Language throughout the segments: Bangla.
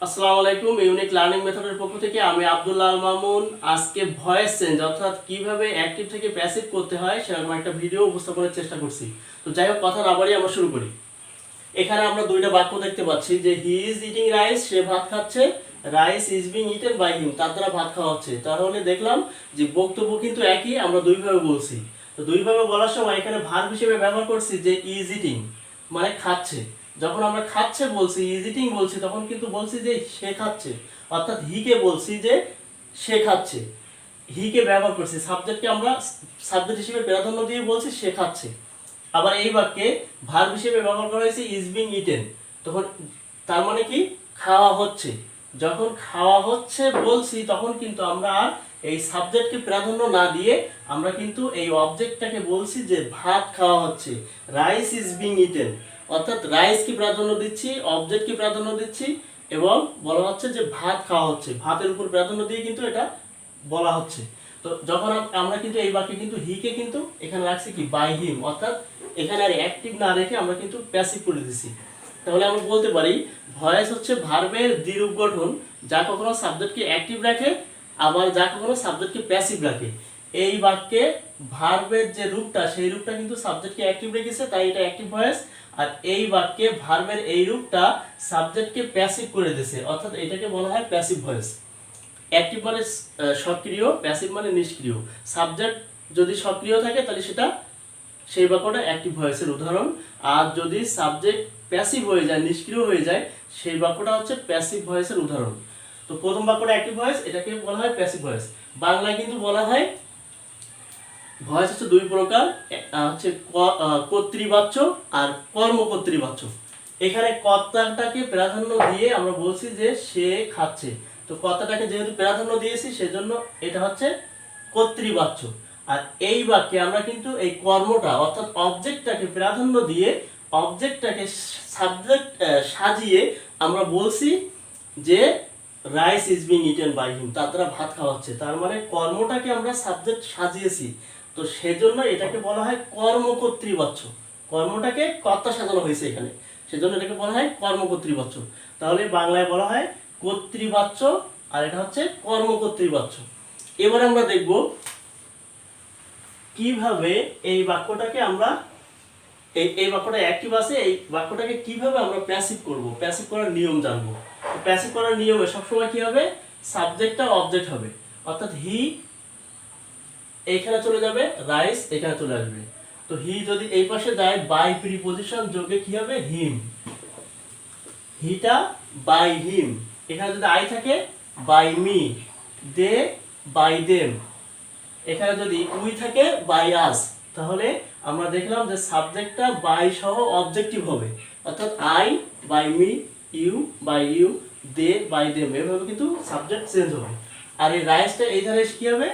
আসসালামু আলাইকুম। ইউনিক লার্নিং মেথডের পক্ষ থেকে আমি আব্দুল্লাহ আল মামুন আজকে ভয়েস চেঞ্জ অর্থাৎ কিভাবে অ্যাক্টিভ থেকে প্যাসিভ করতে হয় সেরকম একটা ভিডিও উপস্থাপনের চেষ্টা করছি। তো যাই হোক, কথা না বাড়িয়ে আমরা শুরু করি। এখানে আমরা দুইটা বাক্য দেখতে পাচ্ছি যে হি ইজ ইটিং রাইস, সে ভাত খাচ্ছে, rice is being eaten by him, তার দ্বারা ভাত খাওয়া হচ্ছে। তাহলে দেখলাম যে বক্তব্য কিন্তু একই, আমরা দুইভাবে বলছি। তো দুইভাবে বলার সময় এখানে ভার্ব হিসেবে ব্যবহার করছি যে ইজ ইটিং, মানে খাচ্ছে। যখন আমরা খাচ্ছে বলছি, ইজ ইটিং বলছি, তখন কিন্তু বলছি যে সে খাচ্ছে, অর্থাৎ হিকে বলছি যে সে খাচ্ছে। হিকে ব্যবহার করছি, সাবজেক্টকে আমরা সাবজেক্ট হিসেবে প্রাধান্য দিয়ে বলছি সে খাচ্ছে। আবার এই বাক্যে ভার্ব হিসেবে ব্যবহার করা হয়েছে ইজ বিং ইটেন, তখন তার মানে কি খাওয়া হচ্ছে। যখন খাওয়া হচ্ছে বলছি তখন কিন্তু আমরা আর এই সাবজেক্টকে প্রাধান্য না দিয়ে আমরা কিন্তু এই অবজেক্টটাকে বলছি যে ভাত খাওয়া হচ্ছে, রাইস ইজ বিং ইটেন, অর্থাৎ রাইস কি প্রাধান্য দিচ্ছি, অবজেক্ট কি প্রাধান্য দিচ্ছি, এবং বলা হচ্ছে যে ভাত খাওয়া হচ্ছে, ভাতের উপর প্রাধান্য দিয়ে কিন্তু এটা বলা হচ্ছে। তো যখন আমরা কিন্তু এই বাক্যে কিন্তু হিকে কিন্তু এখানে রাখছি কি বাই হিম, অর্থাৎ এখানে আর অ্যাক্টিভ না রেখে আমরা কিন্তু প্যাসিভ করে দিছি। তাহলে আমরা বলতে পারি ভয়েস হচ্ছে ভার্বের দ্বিরূপ গঠন, যা কখনো সাবজেক্টকে অ্যাক্টিভ রাখে আবার যা কখনো সাবজেক্টকে প্যাসিভ রাখে। এই বাক্যে ভার্বের যে রূপটা সেই রূপটা কিন্তু সাবজেক্টকে অ্যাক্টিভ রেখেছে, তাই এটা অ্যাক্টিভ ভয়েস। আর এই বাক্যে ভার্বের এই রূপটা সাবজেক্টকে প্যাসিভ করে দিয়েছে, অর্থাৎ এটাকে বলা হয় প্যাসিভ ভয়েস। অ্যাক্টিভ মানে সক্রিয়, প্যাসিভ মানে নিষ্ক্রিয়। সাবজেক্ট যদি সক্রিয় থাকে তাহলে সেটা সেই বাক্যটা অ্যাক্টিভ ভয়েসের উদাহরণ, আর যদি সাবজেক্ট প্যাসিভ হয়ে যায়, নিষ্ক্রিয় হয়ে যায়, সেই বাক্যটা হচ্ছে প্যাসিভ ভয়েসের উদাহরণ। তো প্রথম বাক্যটা অ্যাক্টিভ ভয়েস, এটাকে বলা হয় প্যাসিভ ভয়েস। বাংলায় কিন্তু বলা হয় ভয়েস হচ্ছে দুই প্রকার, হচ্ছে কর্তৃবাচ্য আর কর্মকর্তৃবাচ্য। এখানে কর্তাটাকে প্রাধান্য দিয়ে আমরা বলছি যে সে খাচ্ছে, তো কর্তাটাকে যেহেতু প্রাধান্য দিয়েছি সেজন্য এটা হচ্ছে কর্তৃবাচ্য। আর এই বাক্যে আমরা কিন্তু এই কর্মটা অর্থাৎ অবজেক্টটাকে প্রাধান্য দিয়ে অবজেক্টটাকে সাবজেক্ট সাজিয়ে আমরা বলছি যে rice is being eaten by him, তার দ্বারা ভাত খাওয়া হচ্ছে। তার মানে কর্মটাকে আমরা সাবজেক্ট সাজিয়েছি, তো সেজন্য এটাকে বলা হয় কর্মকর্তৃবাচ্য। কর্মটাকে কর্তা সাজানো হয়েছে এখানে, সেজন্য এটাকে বলা হয় কর্মকর্তৃবাচ্য। তাহলে বাংলায় বলা হয় কর্তৃবাচ্য আর এটা হচ্ছে কর্মকর্তৃবাচ্য। এবার আমরা দেখব কিভাবে এই বাক্যটাকে আমরা এই বাক্যটা অ্যাক্টিভ আছে, এই বাক্যটাকে কিভাবে আমরা প্যাসিভ করব, প্যাসিভ করার নিয়ম জানবো। প্যাসিভ করার নিয়মে সবসময় কি হবে, সাবজেক্টটা অবজেক্ট হবে, অর্থাৎ হি এইখানে চলে যাবে, রাইস এখানে চলে আসবে। তো হি যদি এই পাশে যায় বাই প্রিপজিশন যোগে কি হবে হিম, হিটা বাই হিম। এখানে যদি আই থাকে by me, they by them. এখানে যদি উই থাকে বাই আস, তাহলে আমরা দেখলাম যে সাবজেক্টটা বাই সহ অবজেক্টিভ হবে, অর্থাৎ I by me, you by you, they by them, এভাবে কিন্তু সাবজেক্ট চেঞ্জ হবে। আর এই রাইসটা এই ধারে কি হবে,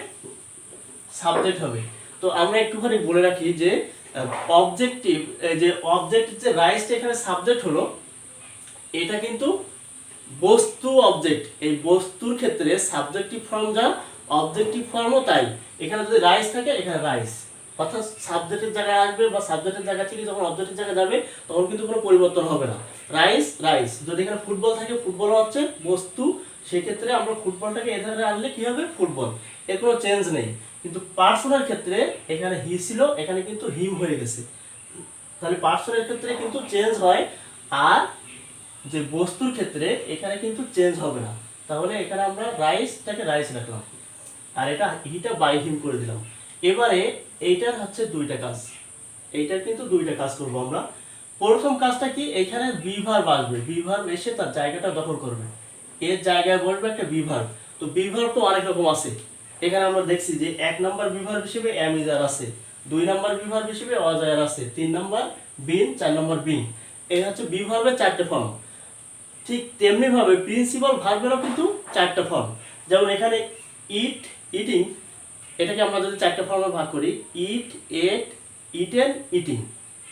সাবজেক্ট হবে। তো আমরা একটুখানি বলে রাখি যে অবজেক্টিভ, যে অবজেক্ট যে রাইসটা এখানে সাবজেক্ট হলো, এটা কিন্তু বস্তু অবজেক্ট। এই বস্তুর ক্ষেত্রে সাবজেক্টিভ ফর্ম যা, অবজেক্টিভ ফর্মও তাই। এখানে যদি রাইস থাকে এখানে রাইস, অর্থাৎ সাবজেক্টের জায়গায় আসবে বা সাবজেক্টের জায়গা থেকে যখন অবজেক্টের জায়গায় যাবে তখন কিন্তু কোনো পরিবর্তন হবে না, রাইস রাইস। যদি এখানে ফুটবল থাকে, ফুটবল হচ্ছে বস্তু, সেক্ষেত্রে আমরা ফুটবলটাকে এধারে আনলে কি হবে ফুটবল, এর কোনো চেঞ্জ নেই। কিন্তু পার্সনের ক্ষেত্রে এখানে হি ছিল, এখানে কিন্তু হিম হয়ে গেছে, তাহলে পার্সনের ক্ষেত্রে কিন্তু চেঞ্জ হয়, আর যে বস্তুর ক্ষেত্রে এখানে কিন্তু চেঞ্জ হবে না। তাহলে এখানে আমরা রাইসটাকে রাইস রাখলাম আর এটা হিটা বাই হিম করে দিলাম। এবারে এইটার হচ্ছে দুইটা কাজ, এইটার কিন্তু দুইটা কাজ করব আমরা। প্রথম কাজটা কি, এখানে বিভার্ব আসবে, বিভার্ব এসে তার জায়গাটা দখল করবে, এর জায়গায় বসবে একটা বিভার্ব। তো বিভার্ব তো অনেক রকম আছে, এখানে আমরা দেখছি যে 1 নম্বর বিভার্ব হিসেবে এম ইজ আর আছে, 2 নম্বর বিভার্ব হিসেবে ওয়াজ আর আছে, 3 নম্বর বিন, 4 নম্বর বিং। এই হচ্ছে বিভার্বের 4টে ফর্ম। ঠিক তেমনি ভাবে প্রিন্সিপাল ভার্বেরও কিন্তু 4টা ফর্ম। যেমন এখানে ইট, ইটিং, এটাকে আমরা যদি 4টা ফর্মে ভাগ করি, eat, ate, eaten, eating,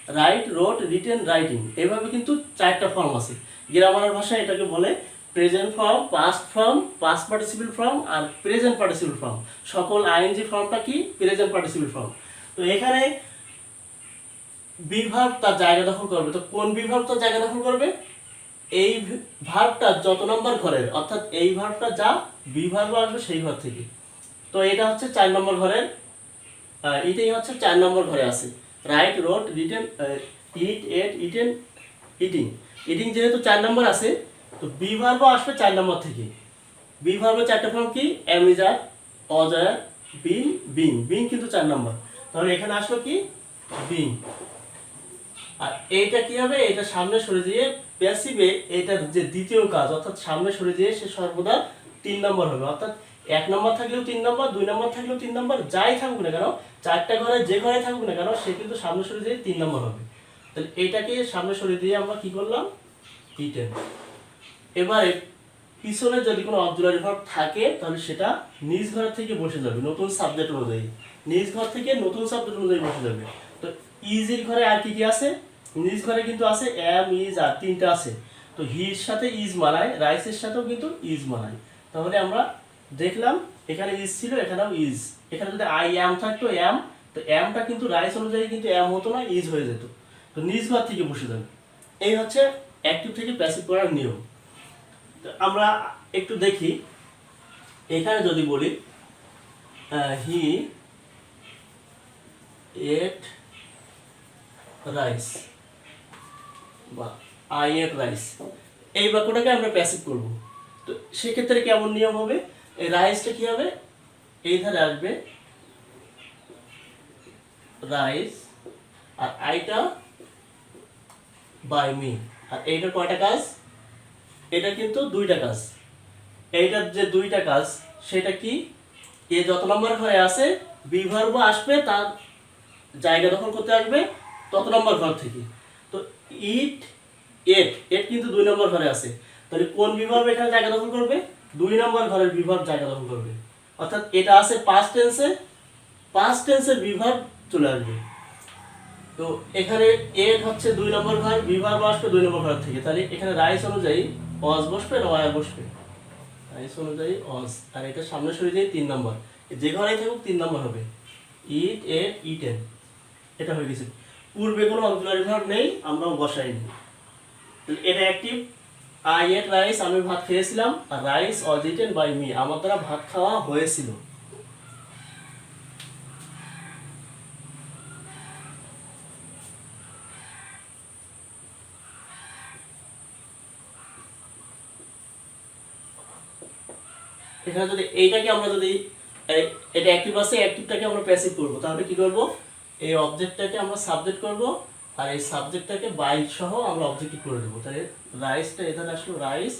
write, wrote, written, writing, এভাবে কিন্তু 4টা ফর্ম আছে। গ্রামারের ভাষায় এটাকে বলে present form, past form, past participle form আর প্রেজেন্ট পার্টিসিপল ফর্ম। সকল আইএনজি ফর্মটা কি প্রেজেন্ট পার্টিসিপল ফর্ম। তো এখানে বিভার্ব তার জায়গা দখল করবে, তো কোন বিভার্ব তার জায়গা দখল করবে, এই ভার্বটা যত নম্বর ঘরের, অর্থাৎ এই ভার্বটা যা বি ভার্ব আসবে সেই ঘর থেকে। তো এটা হচ্ছে 4 নম্বর ঘরের, এটাই হচ্ছে 4 নম্বর ঘরে আছে। রাইট, রোট, রিটেন, ইট, এট, ইটেন, ইটিং। ইটিং যেহেতু 4 নম্বর আছে, তো বি ভার্ব আসবে 4 নম্বর থেকে। বি ভার্বের 4টা ফর্ম কি? M is R, Aja R, being, being. Being কিন্তু 4 নম্বর, তাহলে এখানে আসলো কি? বিং। আর এইটা কি হবে? এটা সামনে সরে দিয়ে প্যাসিভে এটার যে দ্বিতীয় কাজ, অর্থাৎ সামনে সরে দিয়ে সে সর্বদা 3 নম্বর হবে। অর্থাৎ 1 নম্বর থাকলেও 3 নম্বর, 2 নম্বর থাকলেও 3 নম্বর, যাই থাকুক না কেন, 4টা ঘরে যে ঘরে থাকুক না কেন, সে কিন্তু সামনে সরে দিয়ে 3 নম্বর হবে। তাহলে এটাকে সামনে সরে দিয়ে আমরা কি করলাম? ইটেন। এবারে পিছনে যদি কোনো অক্সিলারি ভার্ব থাকে তাহলে সেটা নিজ ঘর থেকে বসে যাবে নতুন সাবজেক্ট অনুযায়ী। নিজ ঘর থেকে নতুন সাবজেক্ট অনুযায়ী বসে যাবে। তো ইজের ঘরে আর কি কি আছে? নিজ ঘরে কিন্তু আছে এম, ইজ, আর 3টা আছে। তো হির সাথে ইজ মানায়, রাইসের সাথেও কিন্তু ইজ মানায়। তাহলে আমরা দেখলাম এখানে ইজ ছিল, এখানেও ইজ। এখানে যদি আই এম থাকতো এম, তো এমটা কিন্তু রাইস অনুযায়ী কিন্তু এম হতো না, ইজ হয়ে যেত। তো নিজ ঘর থেকে বসে যাবে। এই হচ্ছে অ্যাক্টিভ থেকে প্যাসিভ করার নিয়ম। আমরা একটু দেখি, এখানে যদি বলি হি এট রাইস বা আই এট রাইস, এই বাক্যটাকে আমরা প্যাসিভ করব। তো সেক্ষেত্রে কেমন নিয়ম হবে? এই রাইসটা কি হবে? এই ধারে আসবে রাইস, আর আইটা বাই মি। আর এইটার কয়টা কাজ? এটা কিন্তু 2টা কাজ। এইটার যে 2টা কাজ সেটা কি? এ যত নম্বর ঘরে আছে বি ভার্ব আসবে, তার জায়গা দখল করতে আসবে তত নম্বর ঘর থেকে। তো ইট, এট, এট কিন্তু 2 নম্বর ঘরে আছে, তাহলে কোন বিভাগ এখানে জায়গা দখল করবে? 2 নম্বর ঘরের বিভাগ জায়গা দখল করবে। অর্থাৎ এটা আছে পাস্ট টেন্সে, পাস্ট টেন্সের বিভাগ চলে আসবে। তো এখানে এট হচ্ছে 2 নম্বর ঘর, বিভাগ আসবে 2 নম্বর ঘর থেকে, তাহলে এখানে রাইস অনুযায়ী অজ বসবে না ওয়ার বসবে? রাইস অনুযায়ী অজ। আর এটা সামনে সরে যায় 3 নম্বর, যে ঘরেই থাকুক 3 নম্বর হবে। ইট, এট, ইটেন, এটা হয়ে গেছে। পূর্বে কোনো অক্সিলারি ভার্ব নেই, আমরাও বসাইনি। এটা অ্যাক্টিভ। আই এট রাইস, আমি ভাত খেয়েছিলাম। আর rice was eaten by me, আমার দ্বারা ভাত খাওয়া হয়েছিল। এখানে যদি এইটাকে আমরা যদি এটা অ্যাক্টিভ আছে, অ্যাক্টিভটাকে আমরা প্যাসিভ করব, তাহলে কি করব? এই অবজেক্টটাকে আমরা সাবজেক্ট করব, আর এই সাবজেক্টটাকে বাই সহ আমরা অবজেক্টিভ করে দেবো। তাহলে রাইসটা এখানে আসলো রাইস,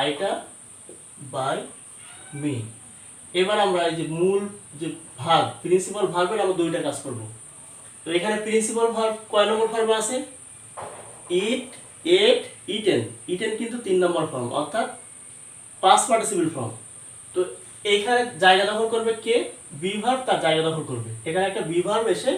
আইটা বাই মি। এবার আমরা এই যে মূল যে ভার্ব, প্রিন্সিপাল ভার্বের আমরা 2টা কাজ করব। তো এখানে প্রিন্সিপাল ভার্ব কয় নম্বর ফর্ম আছে? ইট, এট, ইটেন। ইটেন কিন্তু 3 নম্বর ফর্ম, অর্থাৎ পাস্ট পার্টিসিপল ফর্ম। তো এখানে জায়গা দখল করবে কে? বি ভার্ব তার জায়গা দখল করবে। এখানে একটা বি ভার্ব এসে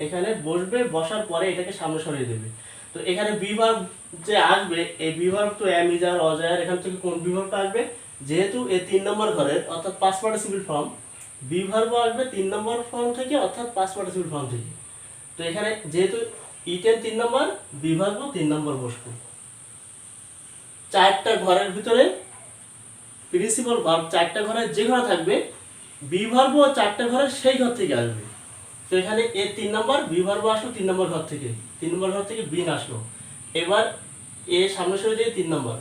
এখানে বসবে, বসার পরে এটাকে সামনে সরিয়ে দেবে। তো এখানে বি ভার্ব যে আসবে, এই বি ভার্ব তো এম, ইজ, আর, অজ, আর, এখান থেকে কোন বি ভার্বটা আসবে? যেহেতু এই 3 নম্বর ঘরের, অর্থাৎ past participle form, be verb আসবে 3 নম্বর ফর্ম থেকে, অর্থাৎ পাস্ট পার্টিসিপল ফর্ম থেকে। তো এখানে যেহেতু ইটেন 3 নম্বর, বি ভার্ব 3 নম্বর বসবে। 4টা ঘরের ভিতরে প্রিন্সিপাল ভার্ব 4টা ঘরে যে ঘরে থাকবে, বি ভার্ব 4টা ঘরে সেই ঘর থেকে আসবে। তো এখানে এ 3 নম্বর, বি ভার্ব আসলো 3 নম্বর ঘর থেকে, 3 নম্বর ঘর থেকে বিন আসলো। এবার এ সামনে সরে যায় 3 নম্বর।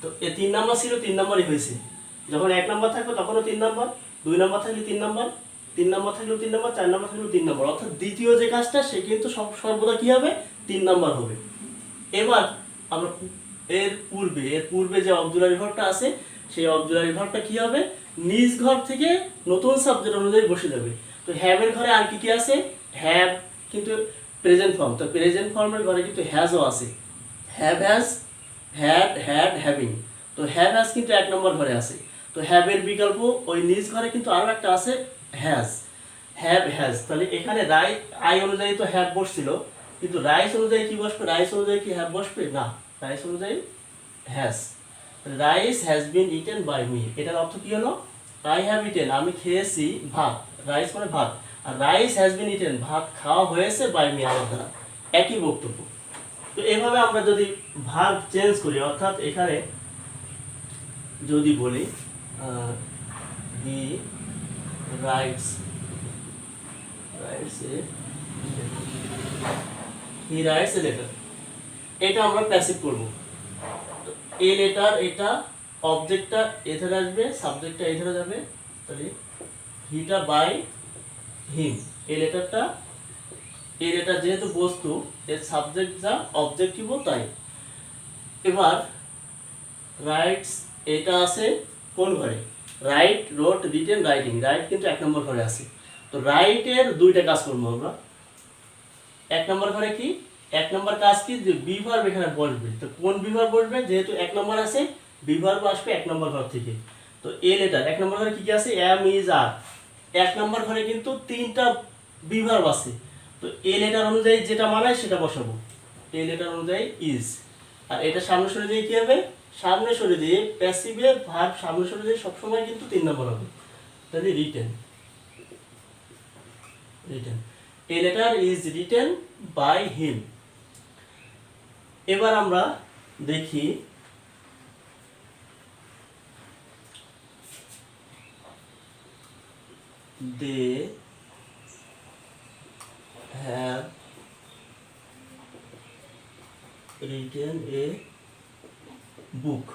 তো এ 3 নম্বর ছিল, 3 নম্বরই হয়েছে। যখন 1 নম্বর থাকবে তখনও 3 নম্বর, 2 নম্বর থাকলে 3 নম্বর, 3 নম্বর থাকলেও 3 নম্বর, 4 নম্বর থাকলেও 3 নম্বর। অর্থাৎ দ্বিতীয় যে কাজটা সে কিন্তু সর্বদা কি হবে? 3 নম্বর হবে। এবার আমরা এর পূর্বে যে অক্সিলারি ভার্বটা আছে, সেই অক্সিলারি ভার্বটা কি হবে? নিজ ঘর থেকে নতুন সাবজেক্ট অনুযায়ী বসে যাবে। তো হ্যাভের ঘরে আর কি কি আছে? হ্যাভ কিন্তু প্রেজেন্ট ফর্ম, তো প্রেজেন্ট ফর্মের ঘরে কিন্তু হ্যাজও আছে। Have, has, had, had, having. তো হ্যাভ, হ্যাজ কিন্তু 1 নম্বর ঘরে আছে। তো হ্যাভের বিকল্প ওই নিজ ঘরে কিন্তু আরও একটা আছে, হ্যাজ। Have, has. তাহলে এখানে আই অনুযায়ী তো হ্যাভ বসছিল, কিন্তু রাইস অনুযায়ী কি বসবে? রাইস অনুযায়ী কি হ্যাভ বসবে? না, রাইস অনুযায়ী has. Rice has been eaten by me, এটার অর্থ কি হলো? আই হ্যাভ ইটেন, আমি খেয়েছি ভাত। রাইস মানে ভাত, আর রাইস হ্যাজ বিন ইটেন, ভাত খাওয়া হয়েছে বাই মি, আমার দ্বারা। একই বক্তব্য। তো এইভাবে আমরা যদি ভার্ব চেঞ্জ করি, অর্থাৎ এখানে যদি বলি হি রাইটস এ লেটার, এটা আমরা প্যাসিভ করব। এ লেটার, এটা অবজেক্টটা এখানে আসবে, সাবজেক্টটা এখানে যাবে, তাহলে হিটা বাই হিম। এই লেটারটা, এই লেটার যেহেতু বস্তু, এর সাবজেক্ট যা অবজেক্টিভও তাই। এবার রাইটস, এটা আছে কোন ঘরে? Write, wrote, written, writing. Write কিন্তু 1 নম্বর ঘরে আছে। তো রাইটের দুইটা কাজ করবো আমরা। 1 নম্বর ঘরে কি? 1 নম্বর কাজ কি? যে বি ভার্ব এখানে বসবে। তো কোন বি ভার্ব বসবে? যেহেতু 1 নম্বর আছে, বি ভার্ব আসবে 1 নম্বর ঘর থেকে। তো এ লেটার 1 নম্বর ঘরে কি কি আছে? এম, ইজ, আর। 1 নম্বর ঘরে কিন্তু 3টা বি ভার্ব আছে। তো এ লেটার অনুযায়ী যেটা মানায় সেটা বসাবো। এ লেটার অনুযায়ী ইজ। আর এটা সামনে সরে দিয়ে কি হবে? সামনে সরে দিয়ে প্যাসিভের ভার্ব সামনে সরে দিয়ে সবসময় কিন্তু 3 নম্বর হবে। তাহলে written, written. A letter is written by him. এবার আমরা দেখি they have written a book.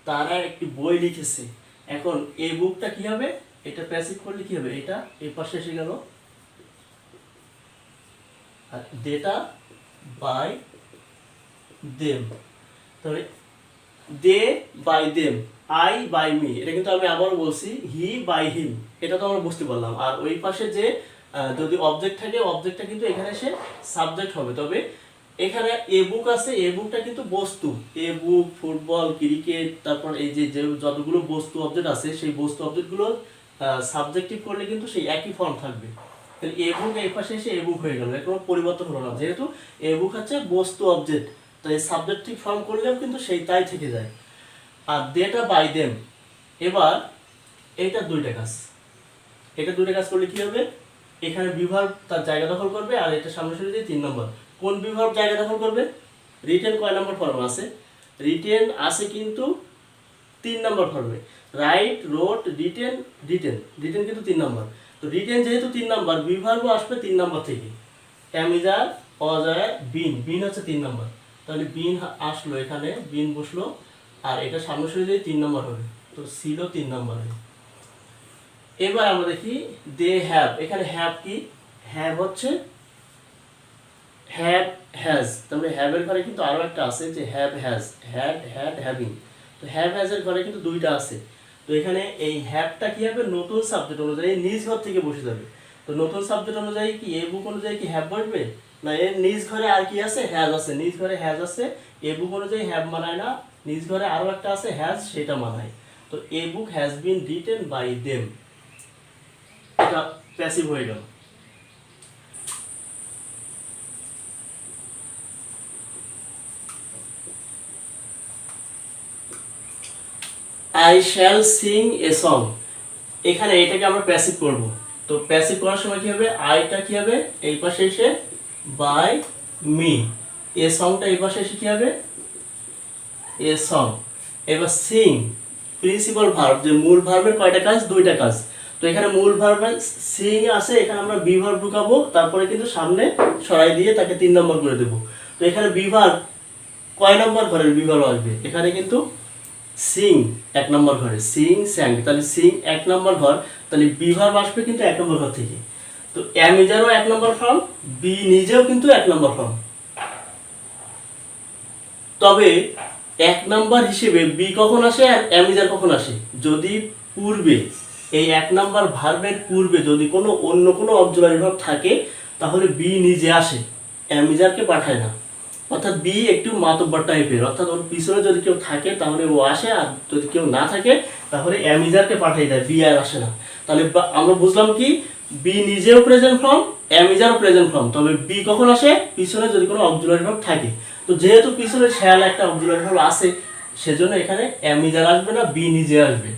তারা একটি বই লিখেছে। এখন এই বুকটা কি হবে? এটা প্যাসিভ করলে কি হবে? এটা এই পাশে এসে গেল, আর ডেটা বাই দেম। তবে they by them, I by me, এটা কিন্তু আমি আবারও বলছি হি বাই হিম, এটা তো আমরা বুঝতে পারলাম। আর ওই পাশে যে যদি অবজেক্ট থাকে, অবজেক্টটা কিন্তু এখানে এসে সাবজেক্ট হবে। তবে এখানে এ বুক আছে, এ বুকটা কিন্তু বস্তু। এ বুক, ফুটবল, ক্রিকেট, তারপর এই যে যতগুলো বস্তু অবজেক্ট আছে, সেই বস্তু অবজেক্টগুলো সাবজেক্টিভ করলে কিন্তু সেই একই ফর্ম থাকবে। তাহলে এ বুক এই পাশে এসে এ বুক হয়ে গেল, এর কোনো পরিবর্তন হলো না। যেহেতু এ বুক হচ্ছে বস্তু অবজেক্ট, তাই সাবজেক্টিভ ফর্ম করলেও কিন্তু সেই তাই থেকে যায়। আর ডেটা বাই দেম, এবার এইটা দুইটা কাজ। এটা দুইটা কাজ করলে কি হবে? এখানে বিভাগ তার জায়গা দখল করবে, আর এটা সামনে সরে দিয়ে 3 নম্বর। কোন বিভাগ জায়গা দখল করবে? রিটেন কয় নম্বর ফর্ম আছে? রিটেন আছে কিন্তু 3 নম্বর ফর্মে। Write, wrote, written, written. Written কিন্তু 3 নম্বর। তো রিটেন যেহেতু 3 নম্বর, বিভাগও আসবে 3 নম্বর থেকে। অ্যামিজার, অজয়, বিন। বিন হচ্ছে 3 নম্বর। তাহলে বিন আসলো, এখানে বিন বসলো, আর এটা সামনে সরে দিয়ে 3 নম্বর হবে। তো ছিল 3 নম্বরে। এবার আমরা দেখি দে হ্যাভ। এখানে হ্যাভ কি? হ্যাভ হচ্ছে হ্যাভ, হ্যাজ। তাহলে হ্যাভের ঘরে কিন্তু আরও একটা আছে যে have, has, had, had, having. তো হ্যাভ, হ্যাজের ঘরে কিন্তু দুইটা আছে। তো এখানে এই হ্যাভটা কি হবে? নতুন সাবজেক্ট অনুযায়ী নিজ ঘর থেকে বসে যাবে। তো নতুন সাবজেক্ট অনুযায়ী কি এ বুক অনুযায়ী কি হ্যাভ বসবে? না, এর নিজ ঘরে আর কি আছে? হ্যাজ আছে। নিজ ঘরে হ্যাজ আছে। এ বুক অনুযায়ী হ্যাভ মানায় না, নিজ ঘরে আরও একটা আছে হ্যাজ, সেটা মানায়। তো a book has been written by them, এটা প্যাসিভ হয়ে গেল। I shall sing a song, এখানে এটাকে আমরা প্যাসিভ করব। তো প্যাসিভ করার সময় কি হবে? আইটা কি হবে? এই পাশে এসে বাই মি। এ সংটা এই পাশে এসে কি হবে? A song. এবার সিং প্রিন্সিপাল ভার্ব, যে মূল ভার্বের কয়টা কাজ? দুইটা কাজ। তো এখানে মূল ভার্বের সিং আছে, এখানে আমরা বি ভার্ব ঢুকাবো, তারপরে কিন্তু সামনে সরাই দিয়ে তাকে 3 নম্বর করে দেবো। তো এখানে বি ভার্ব কয় নম্বর ঘরের বি ভার্ব আসবে? এখানে কিন্তু সিং 1 নম্বর ঘরে, সিং, স্যাং। তাহলে সিং 1 নম্বর ঘর, তাহলে বি ভার্ব আসবে কিন্তু 1 নম্বর ঘর থেকে। তো এম ইজারও 1 নম্বর ফর্ম, বি নিজেও কিন্তু 1 নম্বর ফর্ম। তবে 1 নম্বর হিসেবে বি কখন আসে আর এম ইজার কখন আসে? যদি পূর্বে এই 1 নম্বর ভার্বের পূর্বে যদি কোনো অন্য কোনো অক্সিলারি ভার্ব থাকে, তাহলে বি নিজে আসে, এম ইজারকে পাঠায় না। অর্থাৎ বি একটু মাতব্বর টাইপের, অর্থাৎ ওর পিছনে যদি কেউ থাকে তাহলে ও আসে, আর যদি কেউ না থাকে তাহলে অ্যামিজারকে পাঠিয়ে দেয়, বি আর আসে না। তাহলে আমরা বুঝলাম কি? বি নিজেও প্রেজেন্ট ফর্ম, অ্যামিজারও প্রেজেন্ট ফর্ম। তবে বি কখন আসে? পিছনে যদি কোনো অক্সিলারি ভার্ব থাকে। তো যেহেতু পিছনে শ্যাল একটা অক্সিলারি ভার্ব আছে, সেজন্য এখানে অ্যামিজার আসবে না, বি নিজে আসবে।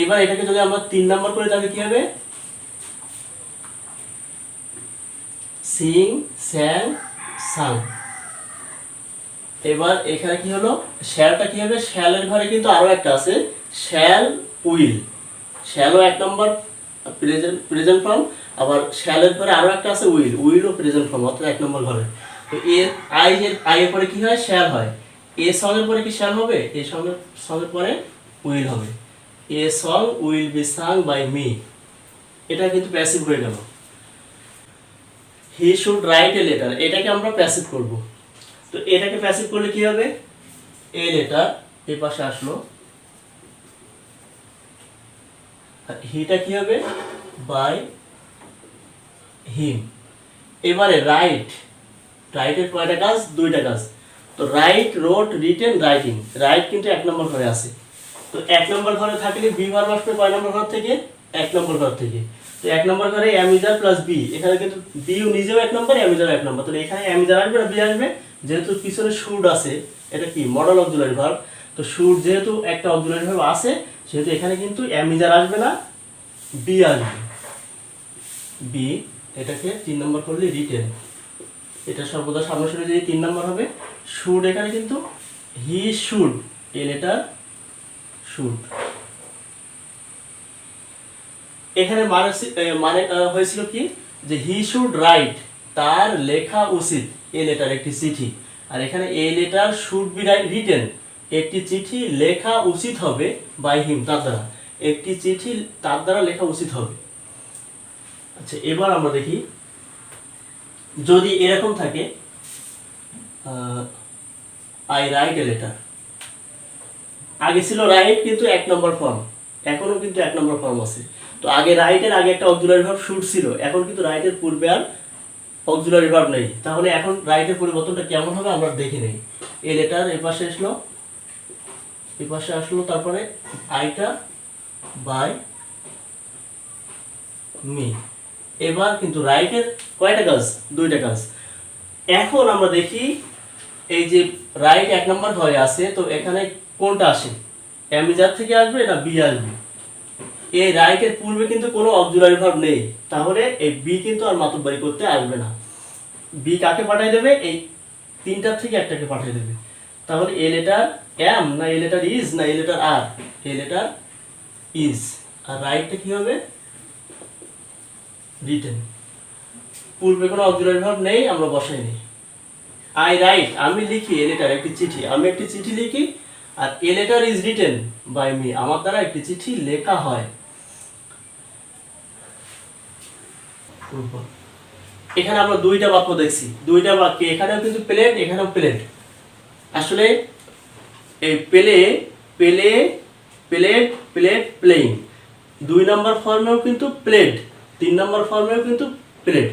এবার এটাকে যদি আমরা 3 নম্বর করে, তাহলে কি হবে? সিং, স্যাং, সাং। এবার এখানে কি হলো, শ্যালটা কি হবে, শ্যালের ঘরে কিন্তু আরো একটা আছে, শ্যাল উইল। শ্যালও এক নম্বর প্রেজেন্ট ফর্ম, আবার শ্যালের ঘরে আরো একটা আছে উইল, উইলও প্রেজেন্ট ফর্ম, অর্থাৎ এক নম্বর ঘরে। তো এর আই এর পরে কি হয়, শ্যাল হয়। এ সং এর পরে কি শ্যাল হবে, এ সং এর পরে উইল হবে। A song will be sung by me, এটা কিন্তু প্যাসিভ হয়ে গেল। He should write a letter, এটাকে আমরা প্যাসিভ করব। তো এটাকে প্যাসিভ করলে কি হবে, এ লেটার এই পাশে আসলো, হিটা কি হবে, বাই হিম। এবারে রাইট, রাইটের কয়টা কাজ, দুইটা কাজ। তো right, wrote, written, writing. Write কিন্তু এক নম্বর ঘরে আছে, তো এক নম্বর ঘরে থাকলে বি ভার্ব আসবে কয় নম্বর ঘর থেকে, এক নম্বর ঘর থেকে। তো এক নম্বর ঘরে অ্যামিজার প্লাস বি, এখানে কিন্তু বিও নিজেও এক নম্বর, অ্যামিজার এক নম্বর, তাহলে এখানে অ্যামিজার আসবে না বি আসবে। যেহেতু পিছনে শুড আছে, এটা কি মডেল অক্সিলারি ভার্ব, তো শুড যেহেতু একটা অক্সিলারি ভার্ব আছে, সেহেতু এখানে কিন্তু অ্যামিজার আসবে না, বি আসবে। বি, এটাকে 3 নম্বর করলে রিটেন, এটা সর্বদা সামনাসামনি যদি 3 নম্বর হবে। শুড এখানে কিন্তু he should, a letter should. এখানে মানে হয়েছিল কি, যে হি শুড রাইট, তার লেখা উচিত, এ লেটার একটি চিঠি। আর এখানে a letter should be written, একটি চিঠি লেখা উচিত হবে, বাই হিম, তার দ্বারা, একটি চিঠি তার দ্বারা লেখা উচিত হবে। আচ্ছা, এবার আমরা দেখি যদি এরকম থাকে, আই রাইট এ লেটার, আগে ছিল রাইট কিন্তু এক নম্বর ফর্ম, এখনো কিন্তু এক নম্বর ফর্ম আছে। তো আগে রাইটের আগে একটা অক্সিলারি ভার্ব শুড ছিল, এখন কিন্তু রাইটের পূর্বে আর অক্সিলারি ভার্ব নেই, তাহলে এখন রাইটের পরিবর্তনটা কেমন হবে আমরা দেখে নেই। এ লেটার এ পাশে আসলো, এ পাশে আসলো, তারপরে আইটা বাই মি। এবার কিন্তু রাইটের কয়টা কাজ, দুইটা কাজ। এখন আমরা দেখি এই যে রাইট এক নম্বর ঘরে আছে, তো এখানে কোনটা আসে, অ্যামিজার থেকে আসবে না বি আসবে। এই রাইটের পূর্বে কিন্তু কোনো অক্সিলারি ভার্ব নেই, তাহলে এই বি কিন্তু আর মাতব্বরি করতে আসবে না। বি কাকে পাঠিয়ে দেবে, এই তিনটার থেকে একটাকে পাঠিয়ে দেবে। তাহলে এ লেটার এম না এ লেটার ইজ না a letter are, a letter is. আর রাইটটা কি হবে, রিটেন। পূর্বে কোনো অক্সিলারি ভার্ব নেই, আমরা বসাই নেই। আই রাইট, আমি লিখি, এ লেটার একটি চিঠি, আমি একটি চিঠি লিখি। আর a letter is written by me, আমার দ্বারা একটি চিঠি লেখা হয়। এখানে আমরা দুইটা বাক্য দেখছি, দুইটা বাক্যে এখানেও কিন্তু প্লেট, এখানেও প্লেট। আসলে এই পেলে, পেলে, প্লেট, প্লেট, প্লেইং, 2 নম্বর ফর্মেও কিন্তু প্লেট, 3 নম্বর ফর্মেও কিন্তু প্লেট।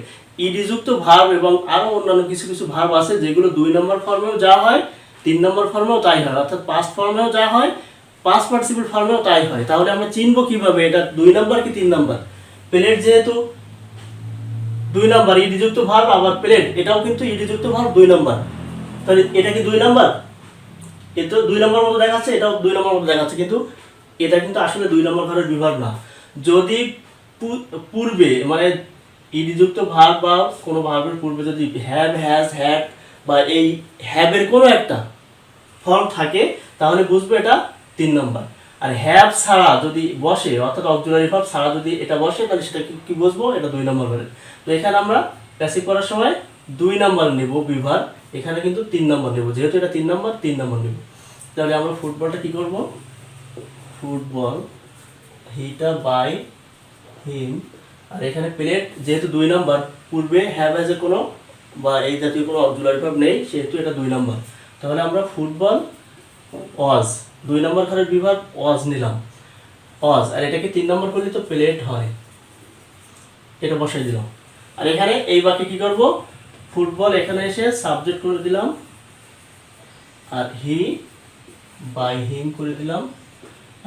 ইডি যুক্ত ভার্ব এবং আরো অন্যান্য কিছু কিছু ভার্ব আছে যেগুলো 2 নম্বর ফর্মেও যা হয়, 3 নম্বর ফর্মেও তাই হয়, অর্থাৎ পাস্ট ফর্মেও যা হয়, পাস্ট পার্টিসিপল ফর্মেও তাই হয়। তাহলে আমরা চিনবো কিভাবে এটা 2 নম্বর কি 3 নম্বর। প্লেট যেহেতু 2 নম্বর ইডি যুক্ত ভার্ব, আবার প্লেট এটাও কিন্তু ইডি যুক্ত ভার্ব 2 নম্বর, তাহলে এটা কি 2 নম্বর, এটা 2 নম্বর মতো দেখাচ্ছে, এটাও 2 নম্বর মতো দেখাচ্ছে, কিন্তু এটা কিন্তু আসলে 2 নম্বর ঘরের বিভাগ না। যদি পূর্বে মানে ইডি যুক্ত ভার্ব বা কোনো ভার্বের পূর্বে যদি হ্যাভ, হ্যাজ, হ্যাড বা এই হ্যাভের কোনো একটা ফর্ম থাকে, তাহলে বুঝবো এটা 3 নম্বর। আর হ্যাভ ছাড়া যদি বসে, অর্থাৎ অক্সিলারি ভার্ব ছাড়া যদি এটা বসে, তাহলে সেটা কি বুঝবো, এটা 2 নম্বর ঘরের। তো এখানে আমরা প্যাসিভ করার সময় 2 নম্বর নেব বিভাগ, এখানে কিন্তু 3 নম্বর নেব, যেহেতু এটা 3 নম্বর 3 নম্বর নেব। তাহলে আমরা ফুটবলটা কি করব, ফুটবল, হিটা বাই হিম। আর এখানে প্লেট যেহেতু 2 নম্বর, পূর্বে হ্যাভ এজ এ কোনো বা এই জাতীয় কোনো অক্সিলারি ভার্ব নেই, সেহেতু এটা 2 নম্বর। তাহলে আমরা ফুটবল ওয়াজ, 2 নম্বর ঘরের বিভাগ ওয়াজ নিলাম, ওয়াজ। আর এটাকে 3 নম্বর করলে তো প্লেট হয়, এটা বসাই দিলাম। আর এখানে এই বাকি কি করব, ফুটবল এখানে এসে সাবজেক্ট করে দিলাম, আর হি বাই হিম করে দিলাম।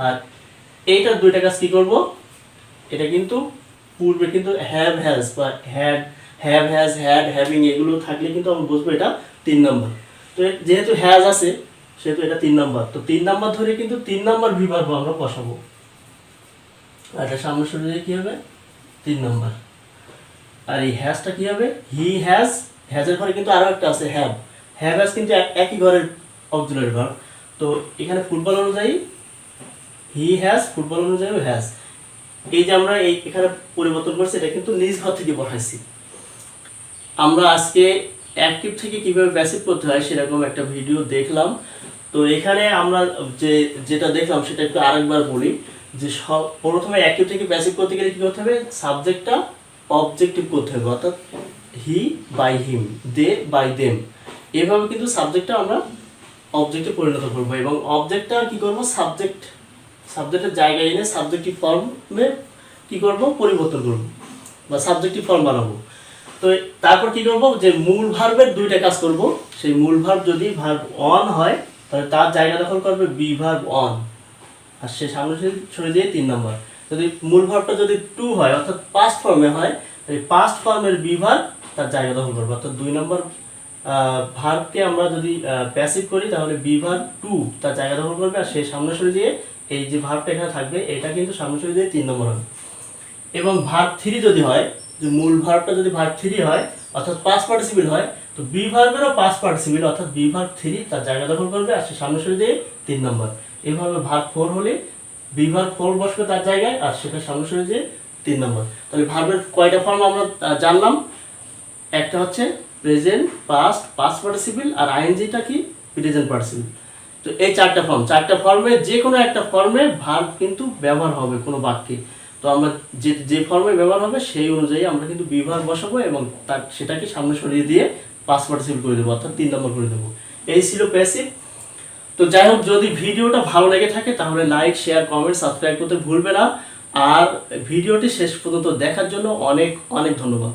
আর এইটার দুইটা কাজ কি করব, এটা কিন্তু পূর্বে কিন্তু হ্যাভ, হ্যাজ বা had, have, has, had, having এগুলো থাকলে কিন্তু আমরা বুঝবো এটা 3 নম্বর। তো যেহেতু হ্যাজ আছে সেহেতু এটা 3 নম্বর। তো 3 নম্বর ধরে কিন্তু 3 নম্বর বিভাগ আমরা বসাবো। আর এটা সামনে সরে কি হবে, 3 নম্বর। আর এই হ্যাজটা কি হবে, হি হ্যাজ হ্যাজের ঘরে কিন্তু আরো একটা আছে হ্যাভ। হ্যাভ হ্যাজ কিন্তু একই ঘরের অক্সিলারি ভার্ব। তো এখানে ফুটবল অনুযায়ী হি হ্যাজ, ফুটবল অনুযায়ী হ্যাজ। এই যে আমরা এখানে পরিবর্তন করছি, এটা কিন্তু নিজ ঘর থেকে বসাইছি। আমরা আজকে অ্যাক্টিভ থেকে কিভাবে প্যাসিভ করতে হয় সেরকম একটা ভিডিও দেখলাম। তো এখানে আমরা যেটা দেখলাম সেটা একটু আরেকবার বলি, যে প্রথমে অ্যাক্টিভ থেকে প্যাসিভ করতে গেলে কি করতে হবে, সাবজেক্টটা অবজেক্টিভ করতে হবে, অর্থাৎ he by him, they by them. এভাবে কিন্তু সাবজেক্টটা আমরা অবজেক্টে পরিণত করবো, এবং অবজেক্টটা কি করবো, সাবজেক্টের জায়গায় এনে সাবজেক্টিভ ফর্মে কি করব, পরিবর্তন করব বা সাবজেক্টিভ ফর্ম বানাবো। তো তারপর কি করব, যে মূল ভার্বের দুইটা কাজ করব। সেই মূল ভার্ব যদি ভার্ব অন হয় তাহলে তার জায়গা দখল করবে বি ভার্ব অন, আর সে সামনে সরে দিয়ে 3 নম্বর। যদি মূল ভার্বটা যদি টু হয় অর্থাৎ পাস্ট ফর্মে হয়, এই পাস্ট ফর্মের বি ভার্ব তার জায়গা দখল করবে, অর্থাৎ 2 নম্বর ভার্বকে আমরা যদি প্যাসিভ করি তাহলে বি ভার্ব টু তার জায়গা দখল করবে, আর সে সামনে সরে দিয়ে এই যে ভার্বটা এখানে থাকবে এটা কিন্তু সামনে সরে দিয়ে 3 নম্বর হবে। এবং ভার্ব 3 যদি হয়, যে মূল ভার্বটা যদি ভার্ব 3 হয় অর্থাৎ পাস্ট পার্টিসিপল হয়, তো বি ভার্বেরও পাস্ট পার্টিসিপল অর্থাৎ বি ভার্ব 3 তার জায়গা দখল করবে, আর সে সামনে সরে দিয়ে 3 নম্বর। এইভাবে ভার্ব 4 হলে বি ভার্ব 4 বসবে তার জায়গায়, আর সেটা সামনে সরে দিয়ে 3 নম্বর। তাহলে ভার্বের কয়টা ফর্ম আমরা জানলাম, একটা হচ্ছে প্রেজেন্ট, পাস্ট, পাস্ট পার্টিসিপল, আর আইএনজিটা কি, প্রেজেন্ট পার্টিসিপল। তো এই চারটা ফর্মে যে কোনো একটা ফর্মে ভার্ব কিন্তু ব্যবহার হবে কোনো বাক্যে। তো আমরা যে ফর্মে ব্যবহার হবে সেই অনুযায়ী আমরা কিন্তু বি ভার্ব বসাবো, এবং সেটাকে সামনে সরিয়ে দিয়ে পাস্ট পার্টিসিপল করে দেবো, অর্থাৎ 3 নম্বর করে দেবো। এই ছিল প্যাসিভ। তো যাই হোক, যদি ভিডিওটা ভালো লেগে থাকে তাহলে লাইক, শেয়ার, কমেন্ট, সাবস্ক্রাইব করতে ভুলবে না। আর ভিডিওটি শেষ পর্যন্ত দেখার জন্য অনেক অনেক ধন্যবাদ।